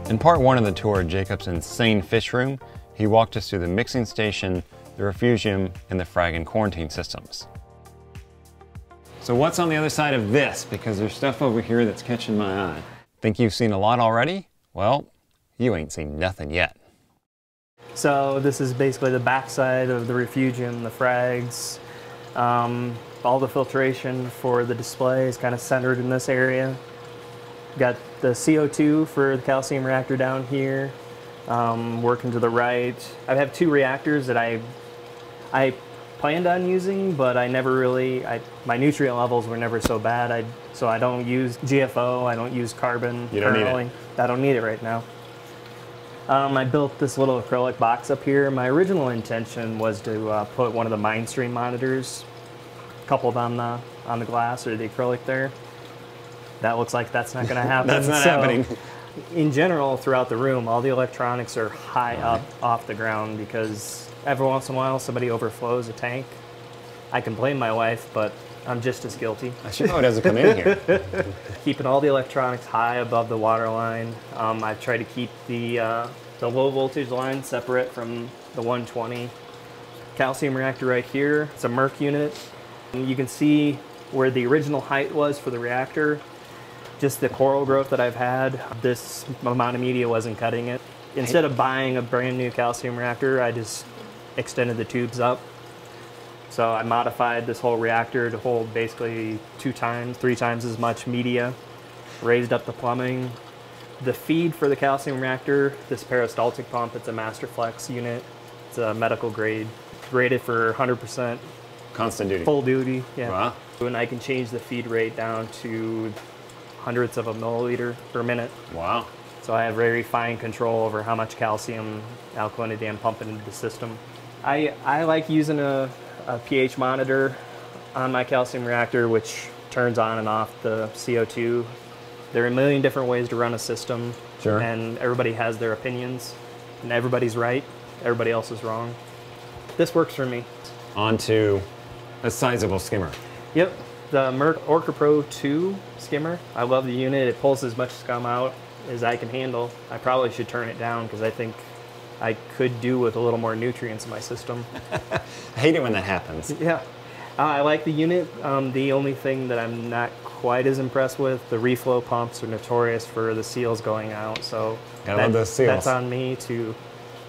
In part one of the tour of Jacob's insane fish room, he walked us through the mixing station, the refugium, and the frag and quarantine systems. So what's on the other side of this? Because there's stuff over here that's catching my eye. Think you've seen a lot already? Well, you ain't seen nothing yet. So this is basically the backside of the refugium, the frags. All the filtration for the display is kind of centered in this area. Got the CO2 for the calcium reactor down here, working to the right. I have two reactors that I planned on using, but I never really, my nutrient levels were never so bad. So I don't use GFO, I don't use carbon. You don't currently. need it? I don't need it right now. I built this little acrylic box up here. My original intention was to put one of the MindStream monitors coupled on the glass or the acrylic there. That looks like that's not going to happen. That's not happening. In general, throughout the room, all the electronics are high up off the ground because every once in a while somebody overflows a tank. I can blame my wife, but I'm just as guilty. I should know it doesn't come in here. Keeping all the electronics high above the water line. I try to keep the low voltage line separate from the 120. Calcium reactor right here. It's a Merc unit. You can see where the original height was for the reactor. Just the coral growth that I've had, this amount of media wasn't cutting it. Instead of buying a brand new calcium reactor, I just extended the tubes up. So I modified this whole reactor to hold basically 2 times, 3 times as much media, raised up the plumbing. The feed for the calcium reactor, this peristaltic pump, it's a Masterflex unit. It's a medical grade, rated for 100%. Constant duty. Full duty, yeah. Wow. And I can change the feed rate down to hundredths of a milliliter per minute. Wow. So I have very fine control over how much calcium alkalinity I'm pumping into the system. I like using a pH monitor on my calcium reactor, which turns on and off the CO2. There are a million different ways to run a system. Sure. And everybody has their opinions, and everybody's right, everybody else is wrong. This works for me. Onto a sizable skimmer. Yep, the Merc Orca Pro 2 skimmer. I love the unit. It pulls as much scum out as I can handle. I probably should turn it down because I think I could do with a little more nutrients in my system. I hate it when that happens. Yeah, I like the unit. The only thing that I'm not quite as impressed with, the reflow pumps are notorious for the seals going out. So I love those seals. That's on me to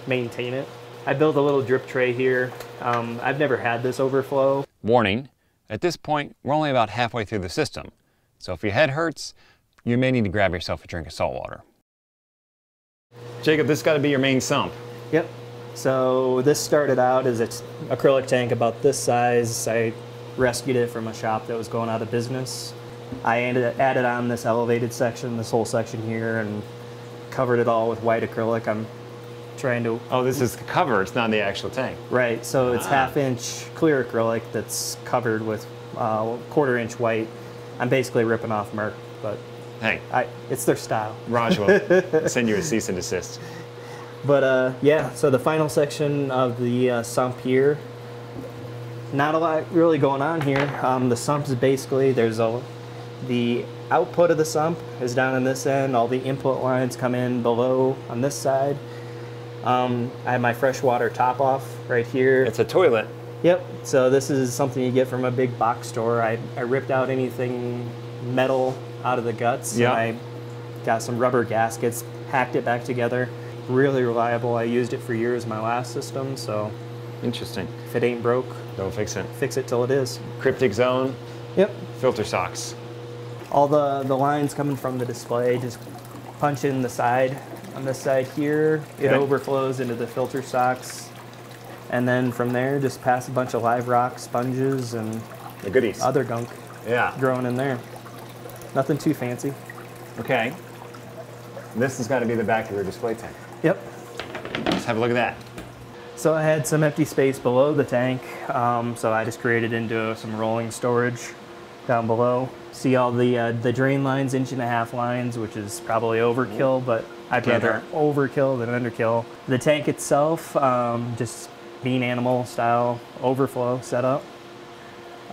maintain it. I built a little drip tray here. I've never had this overflow. Warning, at this point, we're only about halfway through the system. So if your head hurts, you may need to grab yourself a drink of salt water. Jacob, this has got to be your main sump. Yep. So this started out as an acrylic tank about this size. I rescued it from a shop that was going out of business. I added on this elevated section, this whole section here, and covered it all with white acrylic. I'm trying to... Oh, this is the cover, it's not the actual tank. Right, so it's half-inch clear acrylic that's covered with 1/4 inch white. I'm basically ripping off Merc, but hey, it's their style. Raj will send you a cease and desist. But yeah, so the final section of the sump here, not a lot really going on here. The sump is basically, the output of the sump is down on this end. All the input lines come in below on this side. I have my freshwater top off right here. It's a toilet. Yep, so this is something you get from a big box store. I ripped out anything metal out of the guts. Yeah. I got some rubber gaskets, hacked it back together. Really reliable. I used it for years in my last system, so. Interesting. If it ain't broke, don't fix it. Fix it till it is. Cryptic zone. Yep. Filter socks. All the lines coming from the display, just punch in the side. On this side here, it overflows into the filter socks. And then from there, just pass a bunch of live rock, sponges, and the goodies. Other gunk growing in there. Nothing too fancy. Okay. This has got to be the back of your display tank. Yep. Let's have a look at that. So I had some empty space below the tank, so I just created into some rolling storage down below. See all the drain lines, 1.5 inch lines, which is probably overkill, but I'd rather overkill than underkill. The tank itself, just bean animal style overflow setup.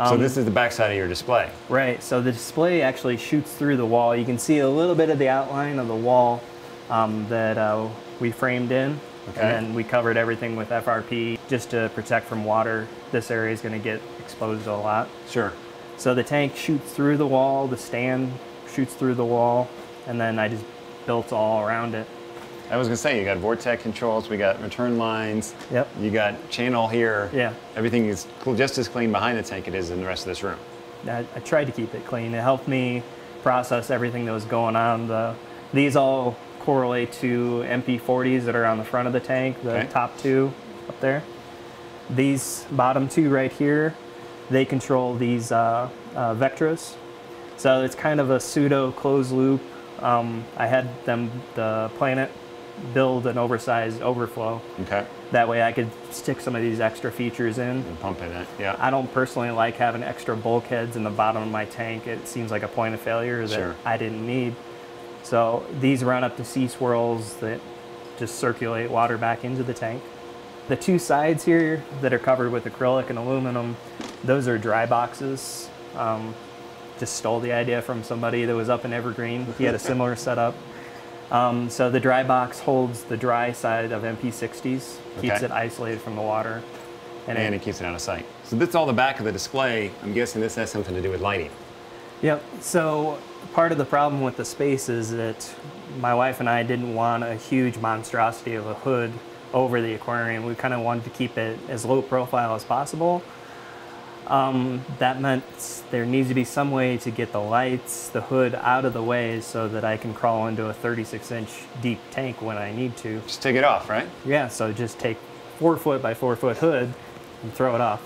So this is the back side of your display. Right, so the display actually shoots through the wall. You can see a little bit of the outline of the wall that we framed in. Okay. And then we covered everything with FRP just to protect from water. This area is going to get exposed a lot. Sure. So the tank shoots through the wall, the stand shoots through the wall, and then I just built all around it. I was gonna say, you got Vortex controls, we got return lines. Yep. You got channel here. Yeah. Everything is just as clean behind the tank it is in the rest of this room. I tried to keep it clean. It helped me process everything that was going on. These all correlate to MP40s that are on the front of the tank, the top two up there. These bottom two right here, they control these Vectras. So it's kind of a pseudo closed loop. I had the Planet, build an oversized overflow. Okay. That way I could stick some of these extra features in. And pump in it, yeah. I don't personally like having extra bulkheads in the bottom of my tank. It seems like a point of failure that I didn't need. So these run up to sea swirls that just circulate water back into the tank. The two sides here that are covered with acrylic and aluminum, those are dry boxes. Just stole the idea from somebody that was up in Evergreen. He had a similar setup. So the dry box holds the dry side of MP60s, keeps it isolated from the water. And it keeps it out of sight. So this is all the back of the display. I'm guessing this has something to do with lighting. Yep, so part of the problem with the space is that my wife and I didn't want a huge monstrosity of a hood over the aquarium. We kind of wanted to keep it as low profile as possible. That meant there needs to be some way to get the lights, the hood out of the way so that I can crawl into a 36-inch deep tank when I need to. Just take it off, right? Yeah, so just take 4 foot by 4 foot hood and throw it off.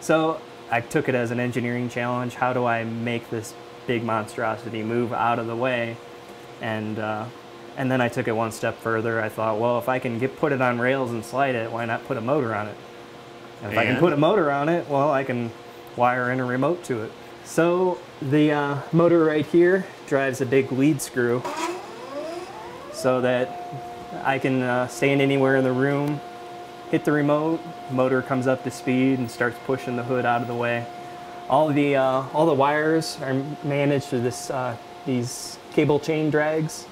So I took it as an engineering challenge. How do I make this big monstrosity move out of the way? And then I took it one step further. I thought, well, if I can put it on rails and slide it, why not put a motor on it? And if I can put a motor on it, well, I can wire in a remote to it. So the motor right here drives a big lead screw so that I can stand anywhere in the room, hit the remote, motor comes up to speed and starts pushing the hood out of the way. All the wires are managed through these cable chain drags.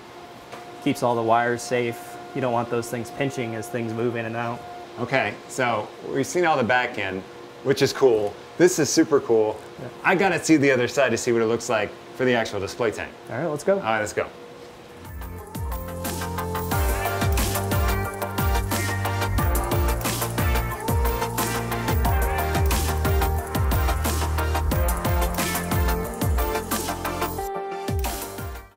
Keeps all the wires safe. You don't want those things pinching as things move in and out. Okay, so we've seen all the back end, which is cool. This is super cool. I gotta see the other side to see what it looks like for the actual display tank. All right, let's go. All right, let's go.